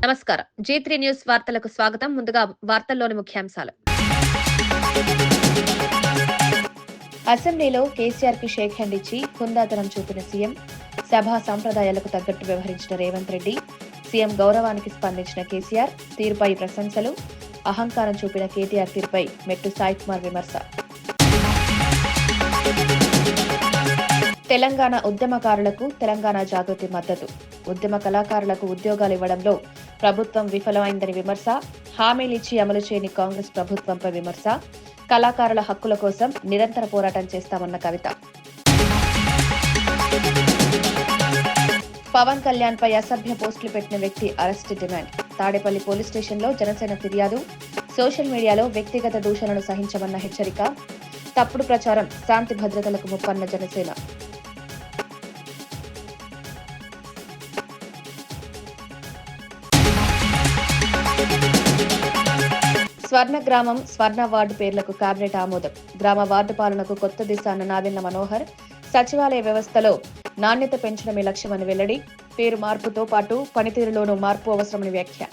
నమస్కారం. G3 news వార్తలకు స్వాగతం. ముందుగా వార్తల్లోని ముఖ్యాంశాలు. అసెంబ్లీలో కేసీఆర్ కి షేక్ హ్యాండ్ ఇచ్చి హుందాతనం చూపిన సీఎం, సభా సంప్రదాయాలకు తగ్గట్టు వ్యవహరించిన రేవంత్ రెడ్డి, సీఎం గౌరవానికి స్పందించిన కేసీఆర్, తీరుపై ప్రశంసలు, అహంకారం చూపిన కేటీఆర్ తీరుపై మెట్టు సాయి కుమార్ విమర్శ. తెలంగాణ ఉద్యమకారులకు తెలంగాణ జాగృతి మద్దతు, ఉద్యమ కళాకారులకు ఉద్యోగాలు ఇవ్వడంలో ప్రభుత్వం విఫలమైందని విమర్శ, హామీలిచ్చి అమలు చేయని కాంగ్రెస్ ప్రభుత్వంపై విమర్శ, కళాకారుల హక్కుల కోసం నిరంతర పోరాటం చేస్తామన్న కవిత. పవన్ కళ్యాణ్ పై అసభ్య పోస్టులు పెట్టిన వ్యక్తి అరెస్ట్ డిమాండ్. తాడేపల్లి పోలీస్ స్టేషన్లో జనసేన ఫిర్యాదు, సోషల్ మీడియాలో వ్యక్తిగత దూషణను సహించమన్న హెచ్చరిక, తప్పుడు ప్రచారం శాంతి భద్రతలకు ముప్పన్న జనసేన. స్వర్ణ గ్రామం, స్వర్ణ వార్డు పేర్లకు కేబినెట్ ఆమోదం. గ్రామ వార్డు పాలనకు కొత్త దిశ అన్న నాదెండ్ల మనోహర్. సచివాలయ వ్యవస్థలో నాణ్యత పెంచడమే లక్ష్యమని వెల్లడి. పేరు మార్పుతో పాటు పనితీరులోనూ మార్పు అవసరమని వ్యాఖ్య.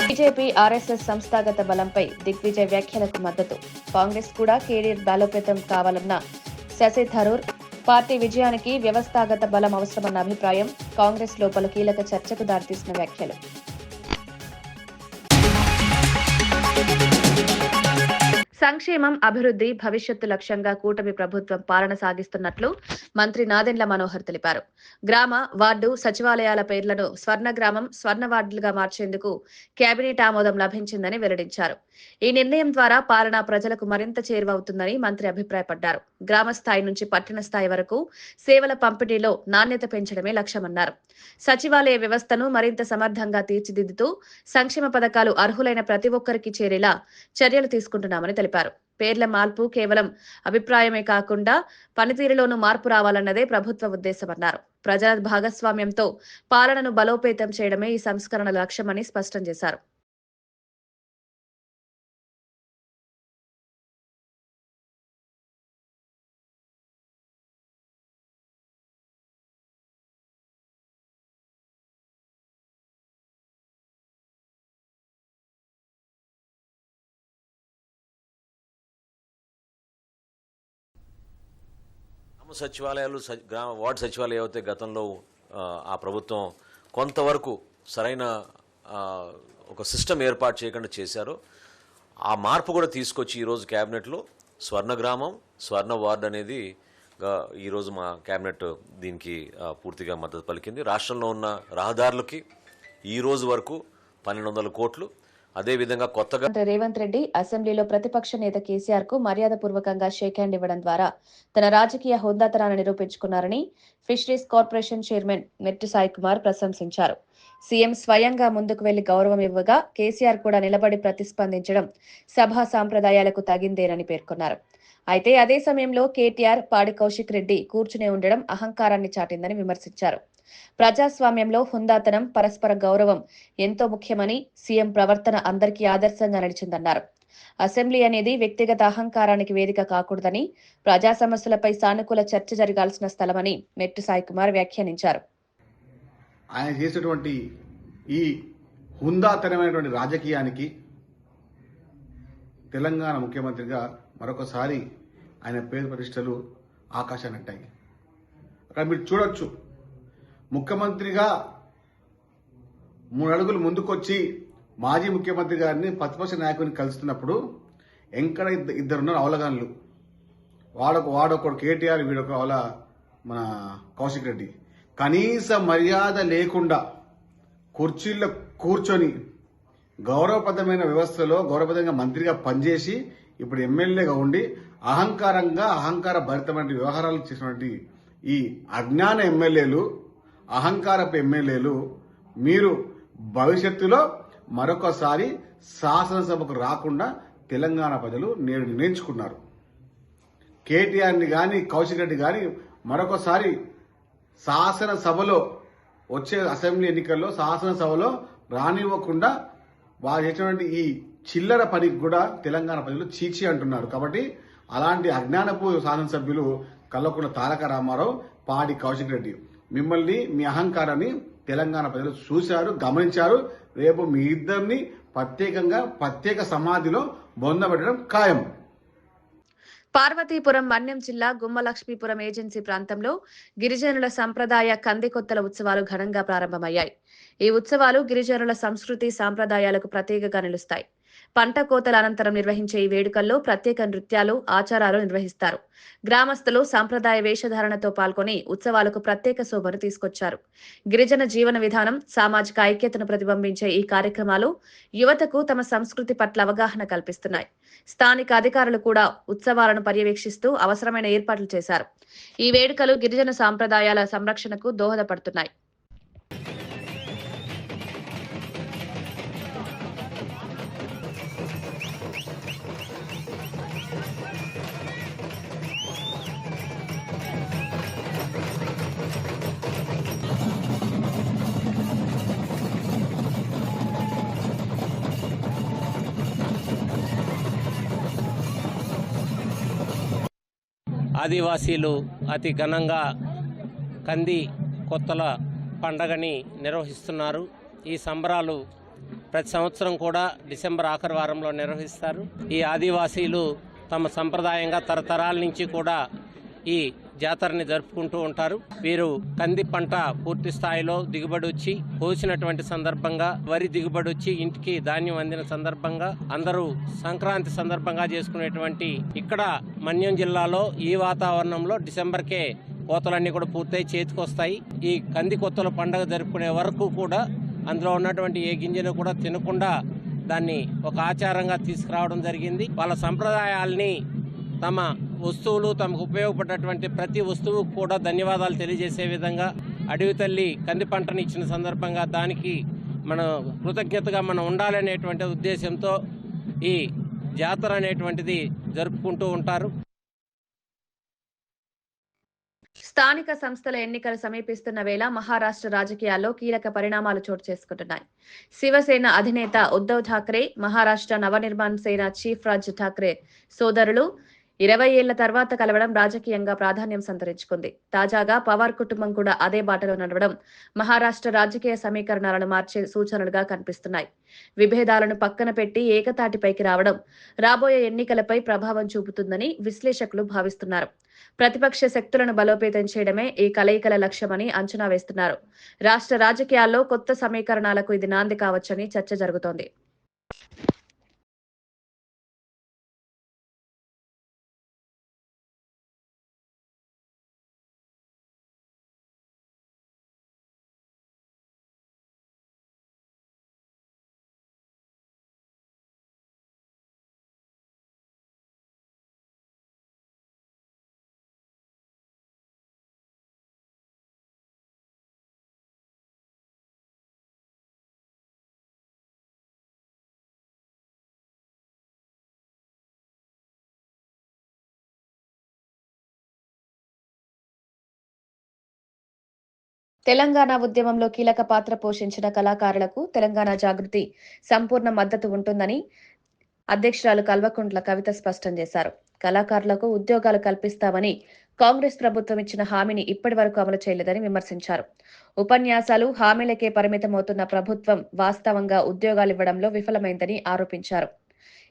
బీజేపీ ఆర్ఎస్ఎస్ సంస్థాగత బలంపై దిగ్విజయ్ వ్యాఖ్యలకు మద్దతు. కాంగ్రెస్ కూడా కేడీఆర్ బలోపేతం కావాలన్న శశి థరూర్. పార్టీ విజయానికి వ్యవస్థాగత బలం అవసరమన్న అభిప్రాయం. కాంగ్రెస్ లోపల కీలక చర్చకు దారితీసిన వ్యాఖ్యలు. సంక్షేమం, అభివృద్ధి, భవిష్యత్తు లక్ష్యంగా కూటమి ప్రభుత్వం పాలన సాగిస్తున్నట్లు మంత్రి నాదెండ్ల మనోహర్ తెలిపారు. గ్రామ, వార్డు, సచివాలయాల పేర్లను స్వర్ణ గ్రామం, స్వర్ణ వార్డులుగా మార్చేందుకు కేబినెట్ ఆమోదం లభించిందని వెల్లడించారు. ఈ నిర్ణయం ద్వారా పాలన ప్రజలకు మరింత చేరువవుతుందని మంత్రి అభిప్రాయపడ్డారు. గ్రామ స్థాయి నుంచి పట్టణ స్థాయి వరకు సేవల పంపిణీలో నాణ్యత పెంచడమే లక్ష్యమన్నారు. సచివాలయ వ్యవస్థను మరింత సమర్థంగా తీర్చిదిద్దుతూ సంక్షేమ పథకాలు అర్హులైన ప్రతి ఒక్కరికి చేరేలా చర్యలు తీసుకుంటున్నామని తెలిపారు. పేర్ల మార్పు కేవలం అభిప్రాయమే కాకుండా పనితీరులోనూ మార్పు రావాలన్నదే ప్రభుత్వ ఉద్దేశమన్నారు. ప్రజల భాగస్వామ్యంతో పాలనను బలోపేతం చేయడమే ఈ సంస్కరణల లక్ష్యమని స్పష్టం చేశారు. సచివాలయాలు, వార్డు సచివాలయాలు అయితే గతంలో ఆ ప్రభుత్వం కొంతవరకు సరైన ఒక సిస్టమ్ ఏర్పాటు చేయకుండా చేశారో ఆ మార్పు కూడా తీసుకొచ్చి ఈరోజు క్యాబినెట్లో స్వర్ణ గ్రామం, స్వర్ణ వార్డు అనేది ఈరోజు మా క్యాబినెట్ దీనికి పూర్తిగా మద్దతు పలికింది. రాష్ట్రంలో ఉన్న రహదారులకి ఈ రోజు వరకు 1200 కోట్లు. అదేవిధంగా కొత్తగా రేవంత్ రెడ్డి అసెంబ్లీలో ప్రతిపక్ష నేత కేసీఆర్ కు మర్యాదపూర్వకంగా షేక్ హ్యాండ్ ఇవ్వడం ద్వారా తన రాజకీయ హోదాతనాన్ని నిరూపించుకున్నారని ఫిషరీస్ కార్పొరేషన్ చైర్మన్ మెట్టు సాయి కుమార్ ప్రశంసించారు. సీఎం స్వయంగా ముందుకు వెళ్లి గౌరవం ఇవ్వగా కేసీఆర్ కూడా నిలబడి ప్రతిస్పందించడం సభా సాంప్రదాయాలకు తగిందేనని పేర్కొన్నారు. అయితే అదే సమయంలో కేటీఆర్, పాడి కౌశిక్ రెడ్డి కూర్చునే ఉండడం అహంకారాన్ని చాటిందని విమర్శించారు. ప్రజాస్వామ్యంలో హుందాతనం, పరస్పర గౌరవం ఎంతో ముఖ్యమని, సీఎం ప్రవర్తన అందరికీ ఆదర్శంగా నడిచిందన్నారు. అసెంబ్లీ అనేది వ్యక్తిగత అహంకారానికి వేదిక కాకూడదని, ప్రజా సమస్యలపై సానుకూల చర్చ జరగాల్సిన స్థలమని మెట్టు సాయి కుమార్ వ్యాఖ్యానించారు. ఆయన చేసేటువంటి ఈ హుందాతనమైనటువంటి రాజకీయానికి తెలంగాణ ముఖ్యమంత్రిగా మరొకసారి ఆయన పేరు ప్రతిష్టలు ఆకాశాన్ని అంటాయి. అక్కడ మీరు చూడొచ్చు, ముఖ్యమంత్రిగా 3 అడుగులు ముందుకొచ్చి మాజీ ముఖ్యమంత్రి గారిని ప్రతిపక్ష నాయకుడిని కలుస్తున్నప్పుడు ఎక్కడ ఇద్దరున్నారు అవలగాన్లు. వాడొకడు కేటీఆర్, వీడొక అవల మన కౌశిక్ రెడ్డి. కనీస మర్యాద లేకుండా కుర్చీల్లో కూర్చొని గౌరవప్రదమైన వ్యవస్థలో గౌరవప్రదంగా మంత్రిగా పనిచేసి ఇప్పుడు ఎమ్మెల్యేగా ఉండి అహంకార భరితమైన వ్యవహారాలు చేసినటువంటి ఈ అజ్ఞాన ఎమ్మెల్యేలు, అహంకారపు ఎమ్మెల్యేలు మీరు భవిష్యత్తులో మరొకసారి శాసనసభకు రాకుండా తెలంగాణ ప్రజలు నేడు నిర్ణయించుకున్నారు. కేటీఆర్ని కానీ కౌశిక్ రెడ్డి కానీ మరొకసారి శాసనసభలో వచ్చే అసెంబ్లీ ఎన్నికల్లో శాసనసభలో రానివ్వకుండా వారు చేసినటువంటి ఈ చిల్లర పనికి కూడా తెలంగాణ ప్రజలు చీచి అంటున్నారు. కాబట్టి అలాంటి అజ్ఞానపు శాసనసభ్యులు కల్వకుంట్ల తారక రామారావు, పాడి కౌశిక్ రెడ్డి మిమ్మల్ని మీ అహంకారాన్ని తెలంగాణ ప్రజలు చూశారు, గమనించారు. రేపు మీ ఇద్దరిని ప్రత్యేక సమాధిలో బొందబెట్టడం ఖాయం. పార్వతీపురం మన్యం జిల్లా గుమ్మలక్ష్మీపురం ఏజెన్సీ ప్రాంతంలో గిరిజనుల సంప్రదాయ కందికొత్తల ఉత్సవాలు ఘనంగా ప్రారంభమయ్యాయి. ఈ ఉత్సవాలు గిరిజనుల సంస్కృతి సాంప్రదాయాలకు ప్రతీకగా నిలుస్తాయి. పంట కోతల అనంతరం నిర్వహించే ఈ వేడుకల్లో ప్రత్యేక నృత్యాలు, ఆచారాలు నిర్వహిస్తారు. గ్రామస్తులు సాంప్రదాయ వేషధారణతో పాల్గొని ఉత్సవాలకు ప్రత్యేక శోభను తీసుకొచ్చారు. గిరిజన జీవన విధానం, సామాజిక ఐక్యతను ప్రతిబింబించే ఈ కార్యక్రమాలు యువతకు తమ సంస్కృతి పట్ల అవగాహన కల్పిస్తున్నాయి. స్థానిక అధికారులు కూడా ఉత్సవాలను పర్యవేక్షిస్తూ అవసరమైన ఏర్పాట్లు చేశారు. ఈ వేడుకలు గిరిజన సాంప్రదాయాల సంరక్షణకు దోహదపడుతున్నాయి. ఆదివాసీలు అతి ఘనంగా కంది కొత్తల పండగని నిర్వహిస్తున్నారు. ఈ సంబరాలు ప్రతి సంవత్సరం కూడా డిసెంబర్ ఆఖరి వారంలో నిర్వహిస్తారు. ఈ ఆదివాసీలు తమ సంప్రదాయంగా తరతరాల నుంచి కూడా ఈ జాతరని జరుపుకుంటూ ఉంటారు. వీరు కంది పంట పూర్తి స్థాయిలో దిగుబడి వచ్చి కోసినటువంటి సందర్భంగా, వరి దిగుబడి వచ్చి ఇంటికి ధాన్యం అందిన సందర్భంగా అందరూ సంక్రాంతి సందర్భంగా చేసుకునేటువంటి ఇక్కడ మన్యం జిల్లాలో ఈ వాతావరణంలో డిసెంబర్కే కోతలన్నీ కూడా పూర్తయి చేతికొస్తాయి. ఈ కంది కొత్తల పండుగ జరుపుకునే వరకు కూడా అందులో ఉన్నటువంటి ఏ గింజను కూడా తినకుండా దాన్ని ఒక ఆచారంగా తీసుకురావడం జరిగింది. వాళ్ళ సంప్రదాయాల్ని, తమ వస్తువులు, తమకు ఉపయోగపడేటువంటి ప్రతి వస్తువు కూడా ధన్యవాదాలు తెలియజేసే విధంగా అడవి తల్లి కంది పంటని ఇచ్చిన సందర్భంగా దానికి మన కృతజ్ఞతగా మనం ఉండాలనేటువంటి ఉద్దేశంతో ఈ జాతర అనేటువంటిది జరుపుకుంటూ ఉంటారు. స్థానిక సంస్థల ఎన్నికలు సమీపిస్తున్న వేళ మహారాష్ట్ర రాజకీయాల్లో కీలక పరిణామాలు చోటు చేసుకుంటున్నాయి. శివసేన అధినేత ఉద్దవ్ ఠాక్రే, మహారాష్ట్ర నవనిర్మాణ సేన చీఫ్ రాజ్ ఠాక్రే సోదరులు 20 ఏళ్ల తర్వాత కలవడం రాజకీయంగా ప్రాధాన్యం సంతరించుకుంది. తాజాగా పవార్ కుటుంబం కూడా అదే బాటలో నడవడం మహారాష్ట్ర రాజకీయ సమీకరణాలను మార్చే సూచనలుగా కనిపిస్తున్నాయి. విభేదాలను పక్కన పెట్టి ఏకతాటిపైకి రావడం రాబోయే ఎన్నికలపై ప్రభావం చూపుతుందని విశ్లేషకులు భావిస్తున్నారు. ప్రతిపక్ష శక్తులను బలోపేతం చేయడమే ఈ కలయికల లక్ష్యమని అంచనా వేస్తున్నారు. రాష్ట్ర రాజకీయాల్లో కొత్త సమీకరణాలకు ఇది నాంది కావచ్చని చర్చ జరుగుతోంది. తెలంగాణ ఉద్యమంలో కీలక పాత్ర పోషించిన కళాకారులకు తెలంగాణ జాగృతి సంపూర్ణ మద్దతు ఉంటుందని అధ్యక్షురాలు కల్వకుంట్ల కవిత స్పష్టం చేశారు. కళాకారులకు ఉద్యోగాలు కల్పిస్తామని కాంగ్రెస్ ప్రభుత్వం ఇచ్చిన హామీని ఇప్పటి వరకు అమలు చేయలేదని విమర్శించారు. ఉపన్యాసాలు, హామీలకే పరిమితమవుతున్న ప్రభుత్వం వాస్తవంగా ఉద్యోగాలు ఇవ్వడంలో విఫలమైందని ఆరోపించారు.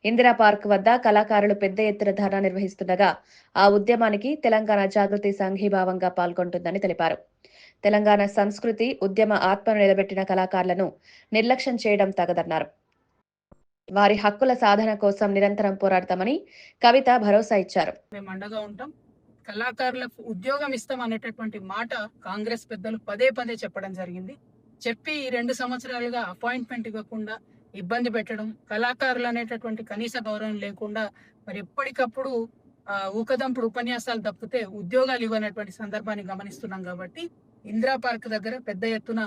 ఇందిరా పార్క్ వద్ద కళాకారులు పెద్ద ఎత్తున ధర్నా నిర్వహిస్తుండగా ఆ ఉద్యమానికి తెలంగాణ జాగృతి సంఘీభావంగా పాల్గొంటుందని తెలిపారు. తెలంగాణ సంస్కృతి, ఉద్యమ ఆత్మను నిలబెట్టిన కళాకారులను నిర్లక్ష్యం చేయడం తగదన్నారు. వారి హక్కుల సాధన కోసం నిరంతరం పోరాడతామని కవిత భరోసా ఇచ్చారు. మేము అండగా ఉంటాం. కళాకారులకు ఉద్యోగం ఇస్తాం అనేటటువంటి మాట కాంగ్రెస్ పెద్దలు పదే పదే చెప్పడం జరిగింది. చెప్పి 2 సంవత్సరాలుగా అపాయింట్మెంట్ ఇవ్వకుండా ఇబ్బంది పెట్టడం, కళాకారులు అనేటటువంటి కనీస గౌరవం లేకుండా మరి ఎప్పటికప్పుడు ఊకదంపుడు ఉపన్యాసాలు తప్పితే ఉద్యోగాలు ఇవ్వనటువంటి సందర్భాన్ని గమనిస్తున్నాం. కాబట్టి ఇందిరా పార్క్ దగ్గర పెద్ద ఎత్తున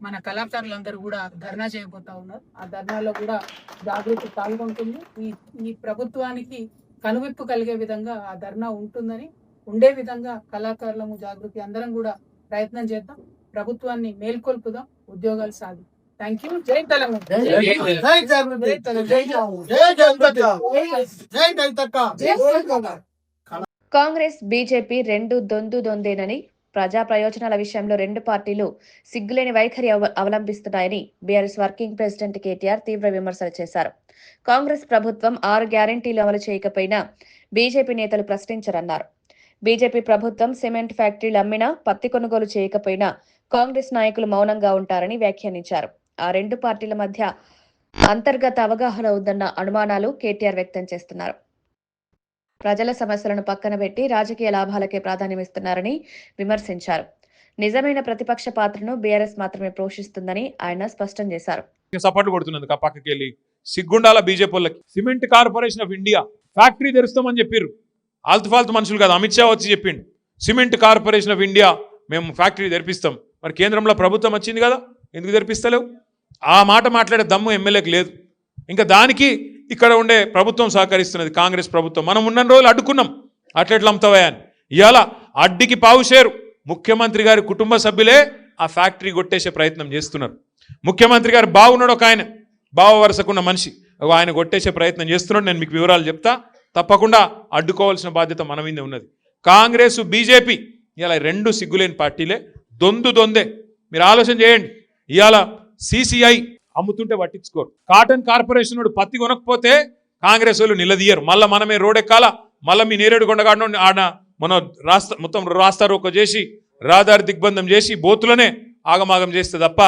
మన కళాకారులందరూ కూడా ధర్నా చేయబోతా ఉన్నారు. ఆ ధర్నాలో కూడా జాగృతి పాల్గొంటుంది. ఈ ప్రభుత్వానికి కనువిప్పు కలిగే విధంగా ఆ ధర్నా ఉంటుందని, ఉండే విధంగా కళాకారులము జాగృతి అందరం కూడా ప్రయత్నం చేద్దాం. ప్రభుత్వాన్ని మేల్కొల్పుదాం, ఉద్యోగాలు సాధి. Thank you. జై తెలంగాణ. కాంగ్రెస్, బీజేపీ రెండు దొందేనని ప్రజా ప్రయోజనాల విషయంలో రెండు పార్టీలు సిగ్గులేని వైఖరి అవలంబిస్తున్నాయని బీఆర్ఎస్ వర్కింగ్ ప్రెసిడెంట్ కేటీఆర్ తీవ్ర విమర్శలు చేశారు. కాంగ్రెస్ ప్రభుత్వం 6 గ్యారంటీలు అమలు చేయకపోయినా బీజేపీ నేతలు ప్రశ్నించరన్నారు. బీజేపీ ప్రభుత్వం సిమెంట్ ఫ్యాక్టరీలు అమ్మినా, పత్తి కొనుగోలు చేయకపోయినా కాంగ్రెస్ నాయకులు మౌనంగా ఉంటారని వ్యాఖ్యానించారు. ఆ రెండు పార్టీల మధ్య అంతర్గత అవగాహన ఉందన్న అనుమానాలు కేటీఆర్ వ్యక్తం చేస్తున్నారు. ప్రజల సమస్యలను పక్కన పెట్టి రాజకీయ లాభాలకే ప్రాధాన్యమిస్తున్నారని విమర్శించారు. నిజమైన ప్రతిపక్ష పాత్రను బీఆర్ఎస్ మాత్రమే పోషిస్తుందని ఆయన స్పష్టం చేశారు. సపోర్ట్ కొడుతున్నందుకు ఆ పక్కకి వెళ్ళి సిగ్గుండాల బీజేపీ వాళ్ళకి. Cement Corporation of India factory తెరుస్తామని చెప్పారు. ఆల్తుఫాల్తు మనుషులు కాదు, అమిత్ షా వచ్చి చెప్పిండు సిమెంట్ కార్పొరేషన్ ఆఫ్ ఇండియా మేము ఫ్యాక్టరీ తెరిపిస్తాం. మరి కేంద్రంలో ప్రభుత్వం వచ్చింది కదా, ఎందుకు తెరిపిస్తలేవు? ఆ మాట మాట్లాడే దమ్ము ఎమ్మెల్యేకి లేదు. ఇంకా దానికి ఇక్కడ ఉండే ప్రభుత్వం సహకరిస్తున్నది, కాంగ్రెస్ ప్రభుత్వం. మనం ఉన్న రోజులు అడ్డుకున్నాం, అట్లెట్లా అమ్ముతావా అని. ఇవాళ అడ్డికి పావుషేరు ముఖ్యమంత్రి గారి కుటుంబ సభ్యులే ఆ ఫ్యాక్టరీ కొట్టేసే ప్రయత్నం చేస్తున్నారు. ముఖ్యమంత్రి గారు బావున్నాడు, ఒక ఆయన బావ వరుసకున్న మనిషి, ఆయన కొట్టేసే ప్రయత్నం చేస్తున్నాడు. నేను మీకు వివరాలు చెప్తా. తప్పకుండా అడ్డుకోవాల్సిన బాధ్యత మన మీద ఉన్నది. కాంగ్రెస్ బీజేపీ ఇలా రెండు సిగ్గులేని పార్టీలే, దొందే. మీరు ఆలోచన చేయండి. ఇవాళ సిసిఐ అమ్ముతుంటే పట్టించుకోరు. కాటన్ కార్పొరేషన్ వాడు పత్తి కొనకపోతే కాంగ్రెస్ వాళ్ళు నిలదీయరు. మళ్ళీ మనమే రోడెక్కాల, మళ్ళీ మీ నేరేడు కొండగాడు ఆడ మన మొత్తం రాస్తారోకో చేసి రహదారి దిగ్బంధం చేసి బోతులనే ఆగమాగం చేస్తే తప్ప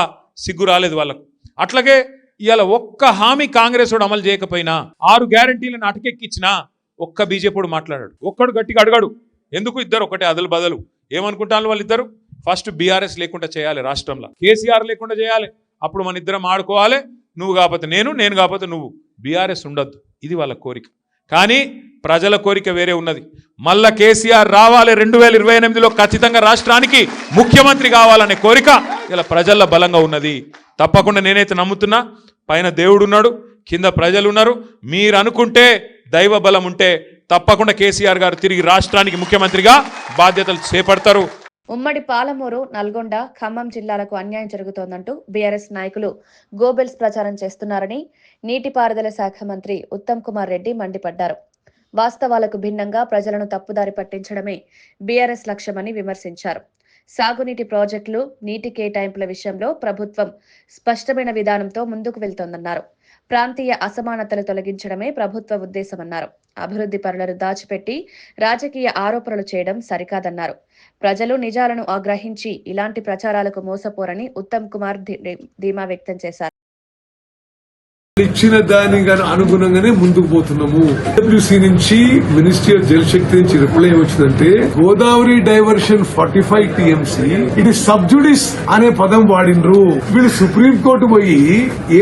సిగ్గు రాలేదు వాళ్ళకు. అట్లాగే ఇవాళ ఒక్క హామీ కాంగ్రెస్ వాడు అమలు చేయకపోయినా, 6 గ్యారంటీలను అటకెక్కిచ్చినా ఒక్క బీజేపీ మాట్లాడాడు. ఒక్కడు గట్టిగా అడగాడు. ఎందుకు? ఇద్దరు ఒకటే అదలు బదలు. ఏమనుకుంటాను వాళ్ళిద్దరు? ఫస్ట్ బీఆర్ఎస్ లేకుండా చేయాలి, రాష్ట్రంలో కేసీఆర్ లేకుండా చేయాలి. అప్పుడు మన ఇద్దరం ఆడుకోవాలి. నువ్వు కాకపోతే నేను కాకపోతే నువ్వు. బీఆర్ఎస్ ఉండొద్దు, ఇది వాళ్ళ కోరిక. కానీ ప్రజల కోరిక వేరే ఉన్నది. మళ్ళా కేసీఆర్ రావాలి, 2028లో ఖచ్చితంగా రాష్ట్రానికి ముఖ్యమంత్రి కావాలనే కోరిక ఇలా ప్రజల్లో బలంగా ఉన్నది. తప్పకుండా నేనైతే నమ్ముతున్నా, పైన దేవుడు ఉన్నాడు, కింద ప్రజలు ఉన్నారు. మీరు అనుకుంటే, దైవ బలం ఉంటే తప్పకుండా కేసీఆర్ గారు తిరిగి రాష్ట్రానికి ముఖ్యమంత్రిగా బాధ్యతలు చేపడతారు. ఉమ్మడి పాలమూరు, నల్గొండ, ఖమ్మం జిల్లాలకు అన్యాయం జరుగుతోందంటూ బీఆర్ఎస్ నాయకులు గోబెల్స్ ప్రచారం చేస్తున్నారని నీటిపారుదల శాఖ మంత్రి ఉత్తమ్ కుమార్ రెడ్డి మండిపడ్డారు. వాస్తవాలకు భిన్నంగా ప్రజలను తప్పుదారి పట్టించడమే బీఆర్ఎస్ లక్ష్యమని విమర్శించారు. సాగునీటి ప్రాజెక్టులు, నీటి కేటాయింపుల విషయంలో ప్రభుత్వం స్పష్టమైన విధానంతో ముందుకు వెళ్తోందన్నారు. ప్రాంతీయ అసమానతలు తొలగించడమే ప్రభుత్వ ఉద్దేశమన్నారు. అభివృద్ధి పనులను దాచిపెట్టి రాజకీయ ఆరోపణలు చేయడం సరికాదన్నారు. ప్రజలు నిజాలను ఆగ్రహించి ఇలాంటి ప్రచారాలకు మోసపోరని ఉత్తమ్ కుమార్ ధీమా వ్యక్తం చేశారు. ఇచ్చిన దానికి అనుగుణంగానే ముందుకు పోతున్నాము. డబ్ల్యూసీ నుంచి మినిస్ట్రీ ఆఫ్ జల్ శక్తి నుంచి రిప్లై వచ్చిందంటే, గోదావరి డైవర్షన్ 45 టీఎంసీ ఇది సబ్జుడిస్ అనే పదం వాడిండ్రు. వీళ్ళు సుప్రీం కోర్టు పోయి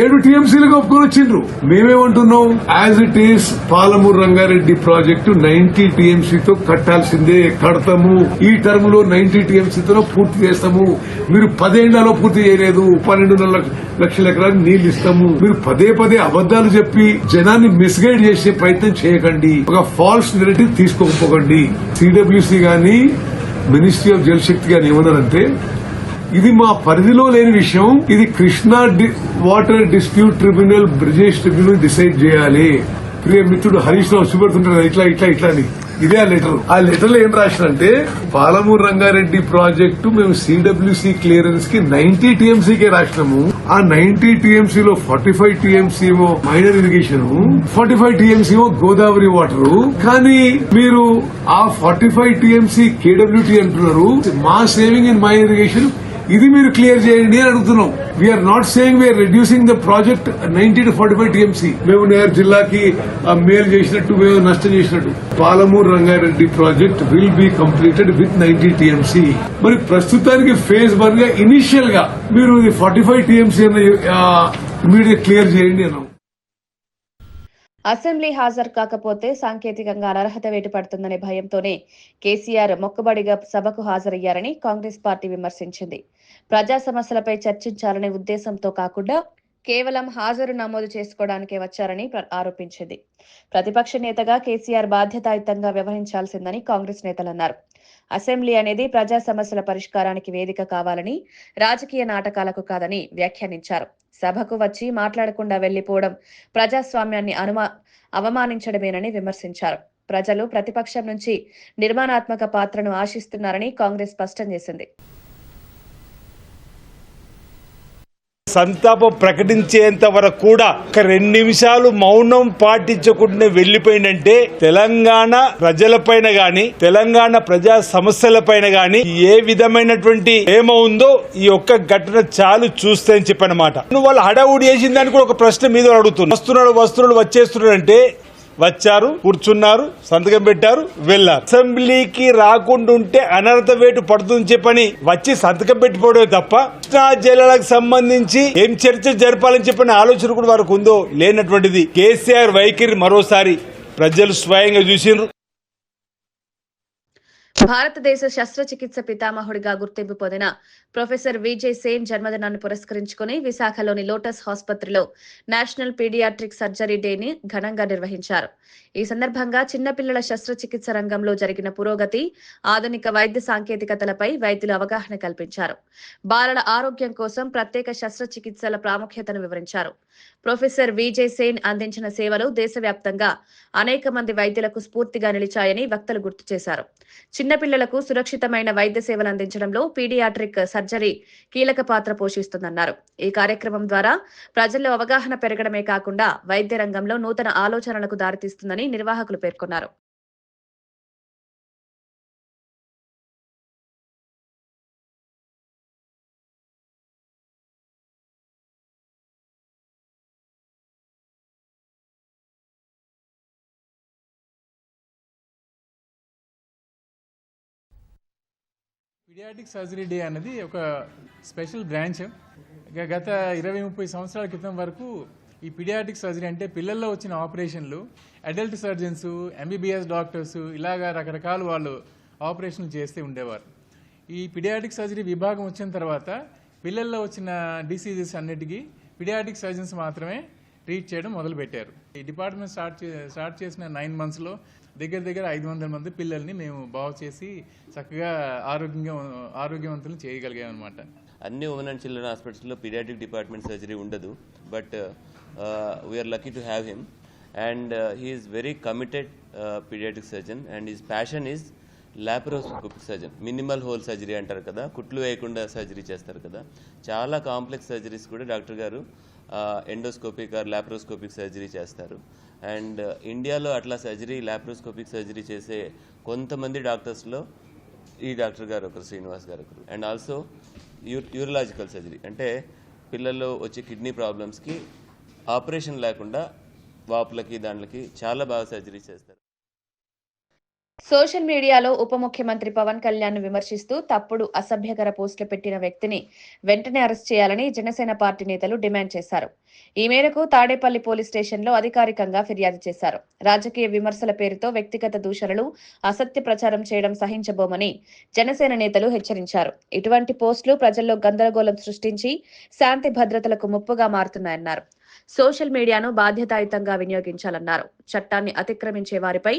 7 టీఎంసీలకు ఒప్పుకొని వచ్చిండ్రు. మేమేమంటున్నాం? As it is Palamuru Rangareddy project 90 టీఎంసీతో కట్టాల్సిందే, కడతాము. ఈ టర్మ్ లో 90 టీఎంసీతో పూర్తి చేస్తాము. మీరు 10 ఏళ్లలో పూర్తి చేయలేదు, 12 లక్షల ఎకరాలు నీళ్లు ఇస్తాము. మీరు పదే అబద్దాలు చెప్పి జనాన్ని మిస్గైడ్ చేసే ప్రయత్నం చేయకండి. ఒక ఫాల్స్ నెరేటివ్ తీసుకోకపోకండి. సిడబ్ల్యూసీ గాని మినిస్ట్రీ ఆఫ్ జల్ శక్తి గాని ఏమన్నారంటే, ఇది మా పరిధిలో లేని విషయం, ఇది Krishna water dispute tribunal, Brijesh tribunal decide చేయాలి. ప్రియ మిత్రుడు హరీష్ రావు చూపెడుతుంటారు ఇట్లా అని. ఇదే ఆ లెటర్ లో ఏం రాసినంటే, పాలమూరు రంగారెడ్డి ప్రాజెక్టు మేము సిడబ్ల్యూసీ క్లియరెన్స్ కి 90 టీఎంసీకే రాసినాము. ఆ 90 టీఎంసీలో 45 టీఎంసీ ఏమో మైనర్ ఇరిగేషన్, 45 టీఎంసీ ఏమో గోదావరి వాటర్. కానీ మీరు ఆ 45 టీఎంసీ కేడబ్ల్యూటీ అంటున్నారు. మా సేవింగ్ ఇన్ మైనర్ ఇరిగేషన్ ఇది మీరు క్లియర్ చేయండి అని అడుగుతున్నాం. We are not saying we are reducing the project 90 to 45 TMC. మేము నేరు జిల్లాకి మేలు చేసినట్టు, మేము నష్టం చేసినట్టు. Palamuru Rangareddy project will be completed with 90 TMC. మరి ప్రస్తుతానికి ఫేజ్ 1 గా ఇనిషియల్ గా మీరు 45 టీఎంసీ ఇమీడియట్ క్లియర్ చేయండి అన్నాం. అసెంబ్లీ హాజరు కాకపోతే సాంకేతికంగా అనర్హత వేటు పడుతుందనే భయంతోనే కేసీఆర్ మొక్కుబడిగా సభకు హాజరయ్యారని కాంగ్రెస్ పార్టీ విమర్శించింది. ప్రజా సమస్యలపై చర్చించాలనే ఉద్దేశంతో కాకుండా కేవలం హాజరు నమోదు చేసుకోవడానికే వచ్చారని ఆరోపించింది. ప్రతిపక్ష నేతగా కేసీఆర్ బాధ్యతాయుతంగా వ్యవహరించాల్సిందని కాంగ్రెస్ నేతలన్నారు. అసెంబ్లీ అనేది ప్రజా సమస్యల పరిష్కారానికి వేదిక కావాలని, రాజకీయ నాటకాలకు కాదని వ్యాఖ్యానించారు. సభకు వచ్చి మాట్లాడకుండా వెళ్లిపోవడం ప్రజాస్వామ్యాన్ని అవమానించడమేనని విమర్శించారు. ప్రజలు ప్రతిపక్షం నుంచి నిర్మాణాత్మక పాత్రను ఆశిస్తున్నారని కాంగ్రెస్ స్పష్టం చేసింది. సంతాపం ప్రకటించేంత వరకు కూడా ఒక 2 నిమిషాలు మౌనం పాటించకుండా వెళ్లిపోయిందంటే తెలంగాణ ప్రజలపైన గాని తెలంగాణ ప్రజా సమస్యలపైన గాని ఏ విధమైనటువంటి ఏమో ఉందో ఈ ఒక్క ఘటన చాలు చూస్తే అని చెప్పనమాట. వాళ్ళు హడావుడి చేసిన దానికి కూడా ఒక ప్రశ్న మీద అడుగుతున్నారు. వస్తువులు వచ్చేస్తున్నాడు అంటే వచ్చారు, కూర్చున్నారు, సంతకం పెట్టారు, వెళ్లారు. అసెంబ్లీకి రాకుండా ఉంటే అనర్హత వేటు పడుతుందని చెప్పని వచ్చి సంతకం పెట్టిపోవడమే తప్ప కృష్ణా జిల్లాలకు సంబంధించి ఏం చర్చ జరపాలని చెప్పిన ఆలోచన కూడా వారికి ఉందో లేనటువంటిది. కేసీఆర్ వైఖరి మరోసారి ప్రజలు స్వయంగా చూసిండ్రు. భారతదేశ శస్త్రచికిత్స పితామహుడిగా గుర్తింపు పొందిన ప్రొఫెసర్ విజయ్ సేన్ జన్మదినాన్ని పురస్కరించుకుని విశాఖలోని లోటస్ ఆసుపత్రిలో నేషనల్ పీడియాట్రిక్ సర్జరీ డేని ఘనంగా నిర్వహించారు. ఈ సందర్భంగా చిన్నపిల్లల శస్త్రచికిత్స రంగంలో జరిగిన పురోగతి, ఆధునిక వైద్య సాంకేతికతలపై వైద్యులు అవగాహన కల్పించారు. బాలల ఆరోగ్యం కోసం ప్రత్యేక శస్త్రచికిత్సల ప్రాముఖ్యతను వివరించారు. ప్రొఫెసర్ విజయ్ సేన్ అందించిన సేవలు దేశవ్యాప్తంగా అనేక మంది వైద్యులకు స్ఫూర్తిగా నిలిచాయని వక్తలు గుర్తు చేశారు. చిన్నపిల్లలకు సురక్షితమైన వైద్య సేవలు అందించడంలో పీడియాట్రిక్ సర్జరీ కీలక పాత్ర పోషిస్తుందన్నారు. ఈ కార్యక్రమం ద్వారా ప్రజల్లో అవగాహన పెరగడమే కాకుండా వైద్య రంగంలో నూతన ఆలోచనలకు దారితీస్తుందని నిర్వాహకులు పేర్కొన్నారు. పీడియాట్రిక్ సర్జరీ డే అనేది ఒక స్పెషల్ బ్రాంచ్. గత 20-30 సంవత్సరాల క్రితం వరకు ఈ పీడియాట్రిక్ సర్జరీ అంటే పిల్లల్లో వచ్చిన ఆపరేషన్లు అడల్ట్ సర్జన్స్, ఎంబీబీఎస్ డాక్టర్స్ ఇలాగా రకరకాల వాళ్ళు ఆపరేషన్లు చేస్తూ ఉండేవారు. ఈ పీడియాట్రిక్ సర్జరీ విభాగం వచ్చిన తర్వాత పిల్లల్లో వచ్చిన డిసీజెస్ అన్నిటికీ పీడియాట్రిక్ సర్జన్స్ మాత్రమే ట్రీట్ చేయడం మొదలుపెట్టారు. ఈ డిపార్ట్మెంట్ స్టార్ట్ చేసిన 9 monthsలో దగ్గర 500 మంది పిల్లల్ని మేము బాగు చేసి చక్కగా ఆరోగ్యవంతులను చేయగలిగామన్నమాట. అన్ని ఉమెన్ అండ్ చిల్డ్రన్ హాస్పిటల్స్లో పీడియాట్రిక్ డిపార్ట్మెంట్ సర్జరీ ఉండదు. But we are lucky to have him and he is very committed pediatric surgeon and his passion is laparoscopic surgeon. Minimal hole surgery అంటారు కదా, కుట్లు వేయకుండా సర్జరీ చేస్తారు కదా. చాలా కాంప్లెక్స్ సర్జరీస్ కూడా డాక్టర్ గారు ఎండోస్కోపిక్ ఆర్ లాప్రోస్కోపిక్ సర్జరీ చేస్తారు. అండ్ ఇండియాలో అట్లా సర్జరీ లాప్రోస్కోపిక్ సర్జరీ చేసే కొంతమంది డాక్టర్స్లో ఈ డాక్టర్ గారు ఒకరు, శ్రీనివాస్ గారు ఒకరు. అండ్ ఆల్సో యూరలాజికల్ సర్జరీ అంటే పిల్లల్లో వచ్చే కిడ్నీ ప్రాబ్లమ్స్కి ఆపరేషన్ లేకుండా వాపులకి దాంట్లకి చాలా బాగా సర్జరీ చేస్తారు. సోషల్ మీడియాలో ఉప ముఖ్యమంత్రి పవన్ కళ్యాణ్ ను విమర్శిస్తూ తప్పుడు అసభ్యకర పోస్టులు పెట్టిన వ్యక్తిని వెంటనే అరెస్ట్ చేయాలని జనసేన పార్టీ నేతలు డిమాండ్ చేశారు. ఈ మేరకు తాడేపల్లి పోలీస్ స్టేషన్లో అధికారికంగా ఫిర్యాదు చేశారు. రాజకీయ విమర్శల పేరుతో వ్యక్తిగత దూషణలు, అసత్య ప్రచారం చేయడం సహించబోమని జనసేన నేతలు హెచ్చరించారు. ఇటువంటి పోస్టులు ప్రజల్లో గందరగోళం సృష్టించి శాంతి భద్రతలకు ముప్పుగా మారుతున్నాయన్నారు. సోషల్ మీడియాను బాధ్యతాయుతంగా వినియోగించాలన్నారు. చట్టాన్ని అతిక్రమించే వారిపై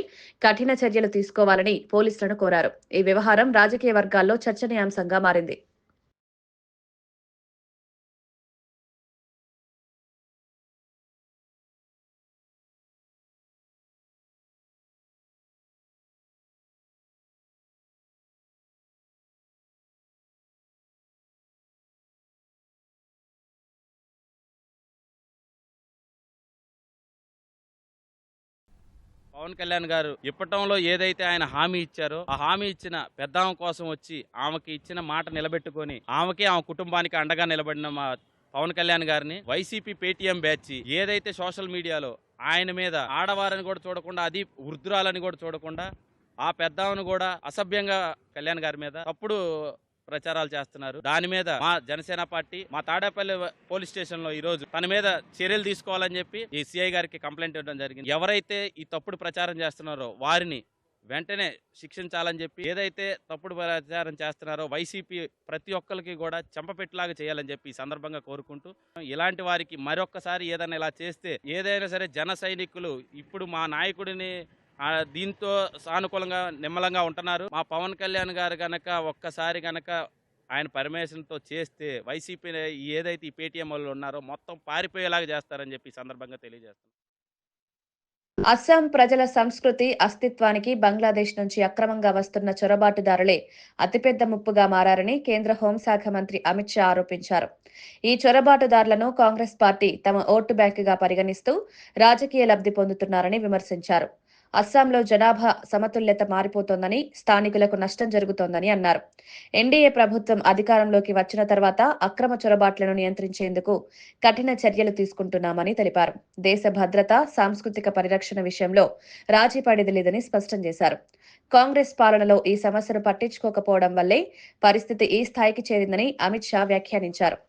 కఠిన చర్యలు తీసుకోవాలని పోలీసులను కోరారు. ఈ వ్యవహారం రాజకీయ వర్గాల్లో చర్చనీయాంశంగా మారింది. పవన్ కళ్యాణ్ గారు ఇప్పటంలో ఏదైతే ఆయన హామీ ఇచ్చారో ఆ హామీ ఇచ్చిన పెద్దామ కోసం వచ్చి ఆమెకి ఇచ్చిన మాట నిలబెట్టుకొని ఆమె కుటుంబానికి అండగా నిలబడిన మా పవన్ కళ్యాణ్ గారిని వైసీపీ పేటీఎం బ్యాచ్ ఏదైతే సోషల్ మీడియాలో ఆయన మీద ఆడవారని కూడా చూడకుండా, అది వృద్ధురాలని కూడా చూడకుండా ఆ పెద్దామను కూడా అసభ్యంగా కళ్యాణ్ గారి మీద తప్పుడు ప్రచారాలు చేస్తున్నారు. దాని మీద మా జనసేన పార్టీ మా తాడేపల్లి పోలీస్ స్టేషన్ లో ఈ రోజు తన మీద చర్యలు తీసుకోవాలని చెప్పి ఈ సిఐ గారికి కంప్లైంట్ ఇవ్వడం జరిగింది. ఎవరైతే ఈ తప్పుడు ప్రచారం చేస్తున్నారో వారిని వెంటనే శిక్షించాలని చెప్పి, ఏదైతే తప్పుడు ప్రచారం చేస్తున్నారో వైసీపీ ప్రతి ఒక్కరికి కూడా చెంపపెట్టులాగా చేయాలని చెప్పి ఈ సందర్భంగా కోరుకుంటూ, ఇలాంటి వారికి మరొక్కసారి ఏదైనా ఇలా చేస్తే ఏదైనా సరే జన సైనికులు ఇప్పుడు మా నాయకుడిని దీంతో సానుకూలంగా నిమ్మలంగా ఉంటున్నారు. మా పవన్ కళ్యాణ్ గారు గనక ఒక్కసారి గనక ఆయన పర్మిషన్తో చేస్తే వైసీపీ ఏదైతే ఈ పేటీఎం వాళ్ళు ఉన్నారో మొత్తం పారిపోయేలాగా చేస్తారని చెప్పి ఈ సందర్భంగా తెలియజేస్తున్నారు. అస్సాం ప్రజల సంస్కృతి అస్తిత్వానికి బంగ్లాదేశ్ నుంచి అక్రమంగా వస్తున్న చొరబాటుదారులే అతిపెద్ద ముప్పుగా మారారని కేంద్ర హోంశాఖ మంత్రి అమిత్ షా ఆరోపించారు. ఈ చొరబాటుదారులను కాంగ్రెస్ పార్టీ తమ ఓటు బ్యాంకుగా పరిగణిస్తూ రాజకీయ లబ్ధి పొందుతున్నారని విమర్శించారు. అస్సాంలో జనాభా సమతుల్యత మారిపోతోందని, స్థానికులకు నష్టం జరుగుతోందని అన్నారు. ఎన్డీఏ ప్రభుత్వం అధికారంలోకి వచ్చిన తర్వాత అక్రమ చొరబాట్లను నియంత్రించేందుకు కఠిన చర్యలు తీసుకుంటున్నామని తెలిపారు. దేశ భద్రత, సాంస్కృతిక పరిరక్షణ విషయంలో రాజీ పడేది లేదని స్పష్టం చేశారు. కాంగ్రెస్ పాలనలో ఈ సమస్యను పట్టించుకోకపోవడం వల్లే పరిస్థితి ఈ స్థాయికి చేరిందని అమిత్ షా వ్యాఖ్యానించారు.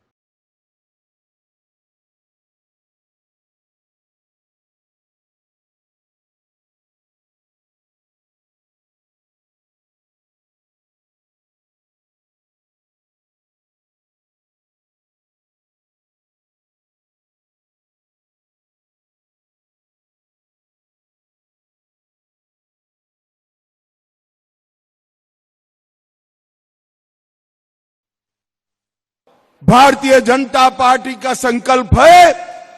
भारतीय जनता पार्टी का संकल्प है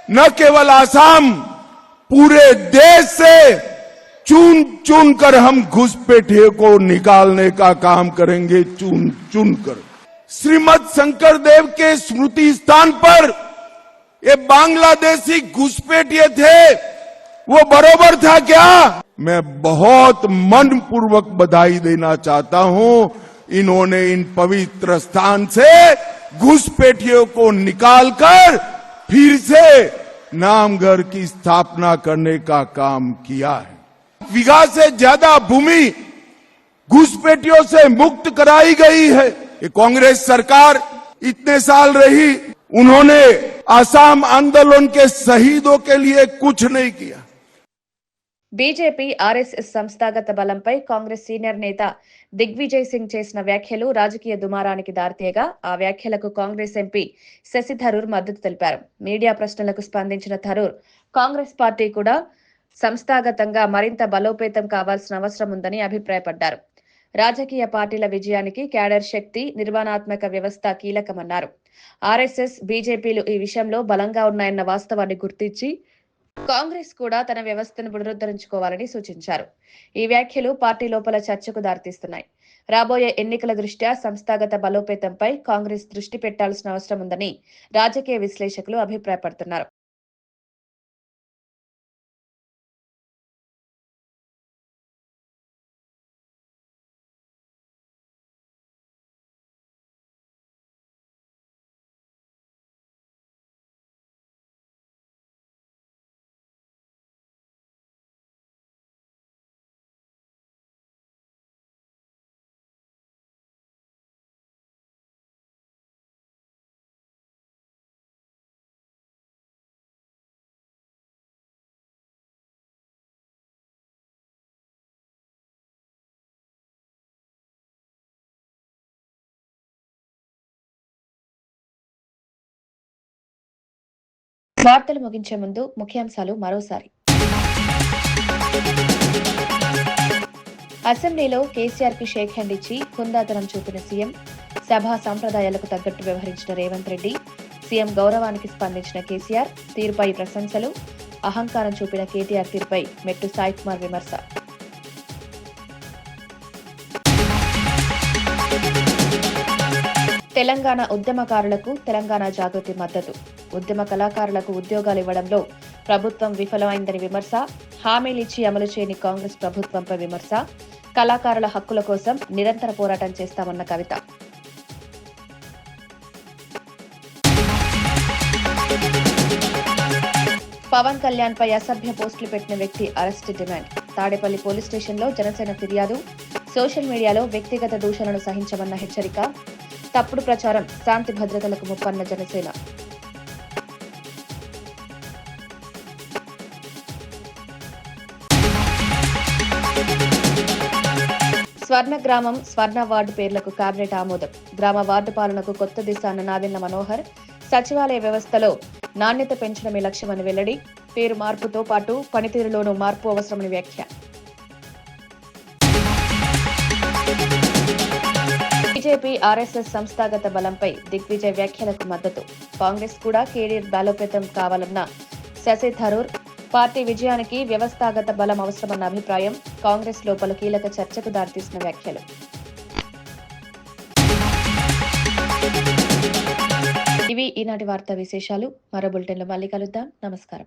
न केवल आसाम, पूरे देश से चुन चुन कर हम घुसपैठियों को निकालने का काम करेंगे, चुन चुन कर। श्रीमद शंकर देव के स्मृति स्थान पर ये बांग्लादेशी घुसपैठिए थे, वो बरोबर था क्या? मैं बहुत मनपूर्वक बधाई देना चाहता हूं, इन्होंने इन पवित्र स्थान से घुसपैठियों को निकालकर फिर से नामघर की स्थापना करने का काम किया है। बीघा से ज्यादा भूमि घुसपैठियों से मुक्त कराई गई है। ये कांग्रेस सरकार इतने साल रही, उन्होंने आसाम आंदोलन के शहीदों के लिए कुछ नहीं किया। బీజేపీ ఆర్ఎస్ఎస్ సంస్థాగత బలంపై కాంగ్రెస్ సీనియర్ నేత దిగ్విజయ్ సింగ్ చేసిన వ్యాఖ్యలు రాజకీయ దుమారానికి దారితీయగా ఆ వ్యాఖ్యలకు కాంగ్రెస్ ఎంపీ శశి థరూర్ మద్దతు తెలిపారు. మీడియా ప్రశ్నలకు స్పందించిన థరూర్ కాంగ్రెస్ పార్టీ కూడా సంస్థాగతంగా మరింత బలోపేతం కావాల్సిన అవసరం ఉందని అభిప్రాయపడ్డారు. రాజకీయ పార్టీల విజయానికి క్యాడర్ శక్తి, నిర్మాణాత్మక వ్యవస్థ కీలకమన్నారు. ఆర్ఎస్ఎస్, బీజేపీలు ఈ విషయంలో బలంగా ఉన్నాయన్న వాస్తవాన్ని గుర్తించి కాంగ్రెస్ కూడా తన వ్యవస్థను పునరుద్ధరించుకోవాలని సూచించారు. ఈ వ్యాఖ్యలు పార్టీ లోపల చర్చకు దారితీస్తున్నాయి. రాబోయే ఎన్నికల దృష్ట్యా సంస్థాగత బలోపేతంపై కాంగ్రెస్ దృష్టి పెట్టాల్సిన అవసరం ఉందని రాజకీయ విశ్లేషకులు అభిప్రాయపడుతున్నారు. వార్తలు ముగించే ముందు ముఖ్యాంశాలు మరోసారి. అసెంబ్లీలో కేసీఆర్ కి షేక్ హ్యాండ్ ఇచ్చి హుందాతనం చూపిన సీఎం, సభా సంప్రదాయాలకు తగ్గట్టు వ్యవహరించిన రేవంత్ రెడ్డి, సీఎం గౌరవానికి స్పందించిన కేసీఆర్, తీరుపై ప్రశంసలు, అహంకారం చూపిన కేటీఆర్ తీరుపై మెట్టు సాయి కుమార్ విమర్శ. తెలంగాణ ఉద్యమకారులకు తెలంగాణ జాగృతి మద్దతు, ఉద్యమ కళాకారులకు ఉద్యోగాలు ఇవ్వడంలో ప్రభుత్వం విఫలమైందని విమర్శ, హామీలిచ్చి అమలు చేయని కాంగ్రెస్ ప్రభుత్వంపై విమర్శ, కళాకారుల హక్కుల కోసం నిరంతర పోరాటం చేస్తామన్న కవిత. పవన్ కళ్యాణ్ పై అసభ్య పోస్టులు పెట్టిన వ్యక్తి అరెస్ట్ డిమాండ్. తాడేపల్లి పోలీస్ స్టేషన్లో జనసేన ఫిర్యాదు, సోషల్ మీడియాలో వ్యక్తిగత దూషణను సహించమన్న హెచ్చరిక, తప్పుడు ప్రచారం శాంతి భద్రతలకు ముప్పన్న జనసేన. స్వర్ణ గ్రామం, స్వర్ణ వార్డు పేర్లకు కేబినెట్ ఆమోదం. గ్రామ వార్డు పాలనకు కొత్త దిశ అన్న నాదెండ్ల మనోహర్. సచివాలయ వ్యవస్థలో నాణ్యత పెంచడమే లక్ష్యమని వెల్లడి. పేరు మార్పుతో పాటు పనితీరులోనూ మార్పు అవసరమని వ్యాఖ్య. బీజేపీ ఆర్ఎస్ఎస్ సంస్థాగత బలంపై దిగ్విజయ్ వ్యాఖ్యలకు మద్దతు. కాంగ్రెస్ కూడా కేడీఆర్ బలోపేతం కావాలన్న శశి థరూర్. పార్టీ విజయానికి వ్యవస్థాగత బలం అవసరమన్న అభిప్రాయం. కాంగ్రెస్ లోపల కీలక చర్చకు దారితీసిన వ్యాఖ్యలు. ఇవి ఈనాటి వార్తా విశేషాలు. మరో బులెటిన్లో మళ్ళీ కలుద్దాం. నమస్కారం.